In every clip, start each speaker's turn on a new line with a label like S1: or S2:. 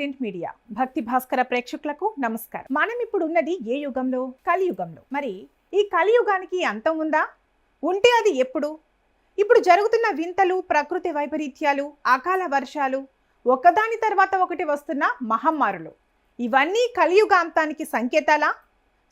S1: Content media భక్తి భాస్కర ప్రేక్షకులకు నమస్కారం. మనం ఇప్పుడు ఉన్నది ఏ యుగంలో? కలియుగంలో. మరి ఈ కలియుగానికి అంతం ఉందా? ఉంటే అది ఎప్పుడు? ఇప్పుడు జరుగుతున్న వింతలు, ప్రకృతి వైపరీత్యాలు, అకాల వర్షాలు, ఒకదాని తర్వాత ఒకటి వస్తున్న మహమ్మారులు, ఇవన్నీ కలియుగాంతానికి సంకేతాలా?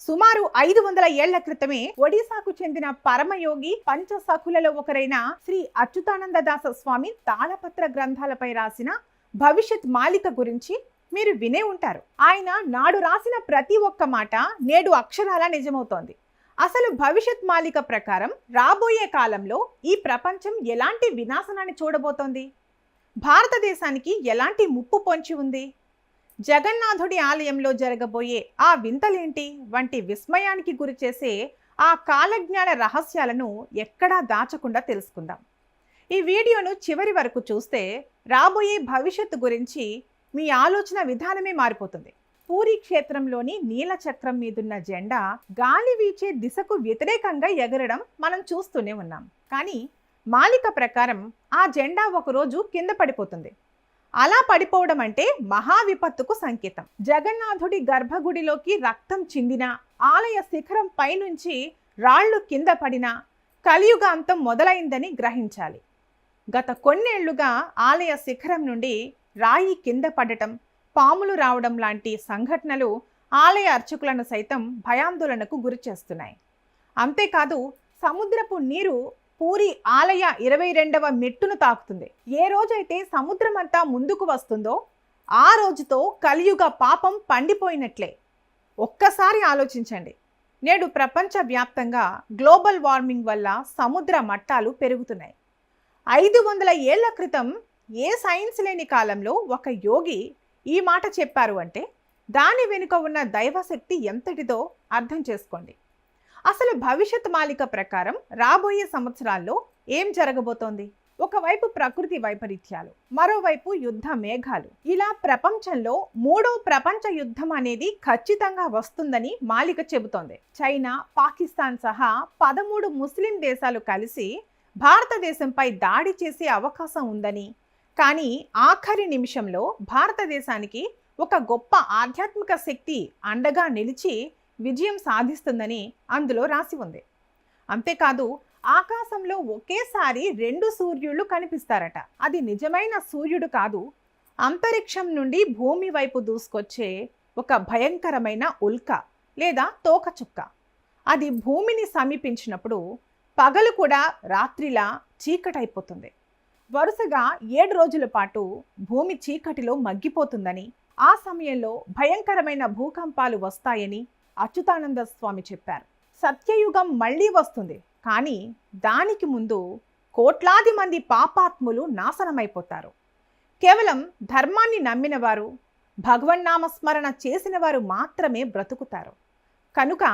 S1: సుమారు 500 ఏళ్ల క్రితమే ఒడిశాకు చెందిన పరమయోగి పంచసఖులలో ఒకరైన శ్రీ అచ్యుతానందదాస స్వామి తాళపత్ర గ్రంథాలపై రాసిన భవిష్యత్ మాలిక గురించి మీరు వినే ఉంటారు. ఆయన నాడు రాసిన ప్రతి ఒక్క మాట నేడు అక్షరాల నిజమవుతోంది. అసలు భవిష్యత్ మాలిక ప్రకారం రాబోయే కాలంలో ఈ ప్రపంచం ఎలాంటి వినాశనాన్ని చూడబోతోంది? భారతదేశానికి ఎలాంటి ముప్పు పొంచి ఉంది? జగన్నాథుడి ఆలయంలో జరగబోయే ఆ వింతలేంటి వంటి విస్మయానికి గురి చేసే ఆ కాలజ్ఞాన రహస్యాలను ఎక్కడా దాచకుండా తెలుసుకుందాం. ఈ వీడియోను చివరి వరకు చూస్తే రాబోయే భవిష్యత్తు గురించి మీ ఆలోచన విధానమే మారిపోతుంది. పూరీ క్షేత్రంలోని నీలచక్రం మీదున్న జెండా గాలి వీచే దిశకు వ్యతిరేకంగా ఎగరడం మనం చూస్తూనే ఉన్నాం. కానీ మాలిక ప్రకారం ఆ జెండా ఒకరోజు కింద పడిపోతుంది. అలా పడిపోవడం అంటే మహా విపత్తుకు సంకేతం. జగన్నాథుడి గర్భగుడిలోకి రక్తం చిందిన, ఆలయ శిఖరం పైనుంచి రాళ్లు కింద పడినా కలియుగాంతం మొదలైందని గ్రహించాలి. గత కొన్నేళ్లుగా ఆలయ శిఖరం నుండి రాయి కింద పడటం, పాములు రావడం లాంటి సంఘటనలు ఆలయ అర్చకులను సైతం భయాందోళనకు గురి చేస్తున్నాయి. అంతేకాదు, సముద్రపు నీరు పూరి ఆలయ 22వ మెట్టును తాకుతుంది. ఏ రోజైతే సముద్రం అంతా ముందుకు వస్తుందో ఆ రోజుతో కలియుగ పాపం పండిపోయినట్లే. ఒక్కసారి ఆలోచించండి. నేడు ప్రపంచవ్యాప్తంగా గ్లోబల్ వార్మింగ్ వల్ల సముద్ర మట్టాలు పెరుగుతున్నాయి. 500 ఏళ్ల క్రితం ఏ సైన్స్ లేని కాలంలో ఒక యోగి ఈ మాట చెప్పారు అంటే దాని వెనుక ఉన్న దైవశక్తి ఎంతటిదో అర్థం చేసుకోండి. అసలు భవిష్యత్ మాలిక ప్రకారం రాబోయే సంవత్సరాల్లో ఏం జరగబోతోంది? ఒకవైపు ప్రకృతి వైపరీత్యాలు, మరోవైపు యుద్ధ మేఘాలు. ఇలా ప్రపంచంలో 3వ ప్రపంచ యుద్ధం అనేది ఖచ్చితంగా వస్తుందని మాలిక చెబుతోంది. చైనా, పాకిస్తాన్ సహా 13 ముస్లిం దేశాలు కలిసి భారతదేశంపై దాడి చేసే అవకాశం ఉందని, కానీ ఆఖరి నిమిషంలో భారతదేశానికి ఒక గొప్ప ఆధ్యాత్మిక శక్తి అండగా నిలిచి విజయం సాధిస్తుందని అందులో రాసి ఉంది. అంతేకాదు, ఆకాశంలో ఒకేసారి 2 సూర్యుళ్ళు కనిపిస్తారట. అది నిజమైన సూర్యుడు కాదు, అంతరిక్షం నుండి భూమి వైపు దూసుకొచ్చే ఒక భయంకరమైన ఉల్క లేదా తోకచుక్క. అది భూమిని సమీపించినప్పుడు పగలు కూడా రాత్రిలా చీకటైపోతుంది. వరుసగా 7 రోజుల పాటు భూమి చీకటిలో మగ్గిపోతుందని, ఆ సమయంలో భయంకరమైన భూకంపాలు వస్తాయని అచ్యుతానంద స్వామి చెప్పారు. సత్యయుగం మళ్ళీ వస్తుంది, కానీ దానికి ముందు కోట్లాది మంది పాపాత్ములు నాశనమైపోతారు. కేవలం ధర్మాన్ని నమ్మిన వారు, భగవన్నామస్మరణ చేసిన వారు మాత్రమే బ్రతుకుతారు. కనుక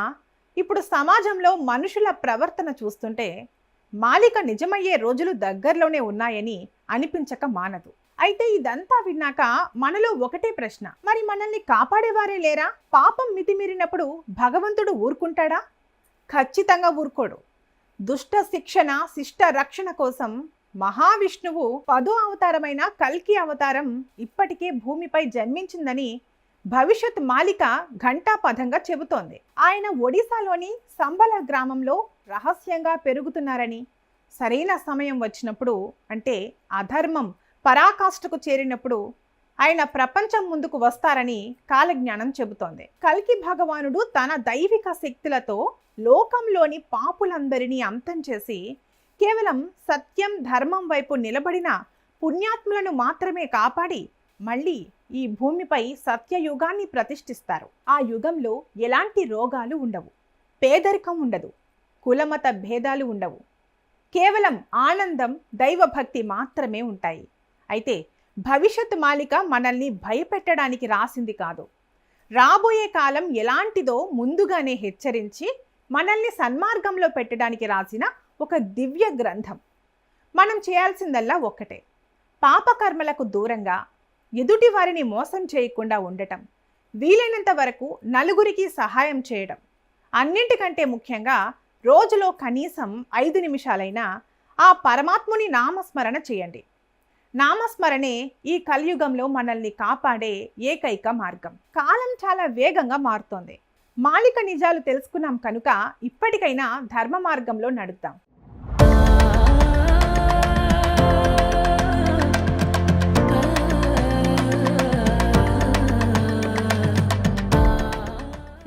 S1: ఇప్పుడు సమాజంలో మనుషుల ప్రవర్తన చూస్తుంటే మాలిక నిజమయ్యే రోజులు దగ్గరలోనే ఉన్నాయని అనిపించక మానదు. అయితే ఇదంతా విన్నాక మనలో ఒకటే ప్రశ్న, మరి మనల్ని కాపాడేవారే లేరా? పాపం మితిమీరినప్పుడు భగవంతుడు ఊరుకుంటాడా? ఖచ్చితంగా ఊరుకోడు. దుష్ట శిక్షణ, శిష్ట రక్షణ కోసం మహావిష్ణువు 10వ అవతారమైన కల్కి అవతారం ఇప్పటికే భూమిపై జన్మించిందని భవిష్యత్ మాలిక ఘంటాపథంగా చెబుతోంది. ఆయన ఒడిశాలోని సంబల గ్రామంలో రహస్యంగా పెరుగుతున్నారని, సరైన సమయం వచ్చినప్పుడు అంటే అధర్మం పరాకాష్ఠకు చేరినప్పుడు ఆయన ప్రపంచం ముందుకు వస్తారని కాలజ్ఞానం చెబుతోంది. కల్కి భగవానుడు తన దైవిక శక్తులతో లోకంలోని పాపులందరినీ అంతం చేసి కేవలం సత్యం, ధర్మం వైపు నిలబడిన పుణ్యాత్ములను మాత్రమే కాపాడి మళ్ళీ ఈ భూమిపై సత్యయుగాన్ని ప్రతిష్ఠిస్తారు. ఆ యుగంలో ఎలాంటి రోగాలు ఉండవు, పేదరికం ఉండదు, కులమత భేదాలు ఉండవు. కేవలం ఆనందం, దైవభక్తి మాత్రమే ఉంటాయి. అయితే భవిష్యత్ మాలిక మనల్ని భయపెట్టడానికి రాసింది కాదు. రాబోయే కాలం ఎలాంటిదో ముందుగానే హెచ్చరించి మనల్ని సన్మార్గంలో పెట్టడానికి రాసిన ఒక దివ్య గ్రంథం. మనం చేయాల్సిందల్లా ఒక్కటే, పాపకర్మలకు దూరంగా ఎదుటి వారిని మోసం చేయకుండా ఉండటం, వీలైనంత వరకు నలుగురికి సహాయం చేయడం, అన్నింటికంటే ముఖ్యంగా రోజులో కనీసం 5 నిమిషాలైనా ఆ పరమాత్ముని నామస్మరణ చేయండి. నామస్మరణే ఈ కలియుగంలో మనల్ని కాపాడే ఏకైక మార్గం. కాలం చాలా వేగంగా మారుతోంది. మౌలిక నిజాలు తెలుసుకున్నాం కనుక ఇప్పటికైనా ధర్మ మార్గంలో నడుద్దాం.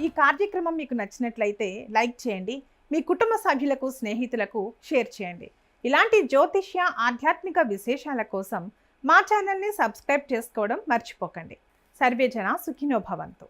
S1: ఈ కార్యక్రమం మీకు నచ్చినట్లయితే లైక్ చేయండి, మీ కుటుంబ సభ్యులకు, స్నేహితులకు షేర్ చేయండి. ఇలాంటి జ్యోతిష్య ఆధ్యాత్మిక విశేషాల కోసం మా ఛానల్ని సబ్స్క్రైబ్ చేసుకోవడం మర్చిపోకండి. సర్వే జన సుఖినో భవంతు.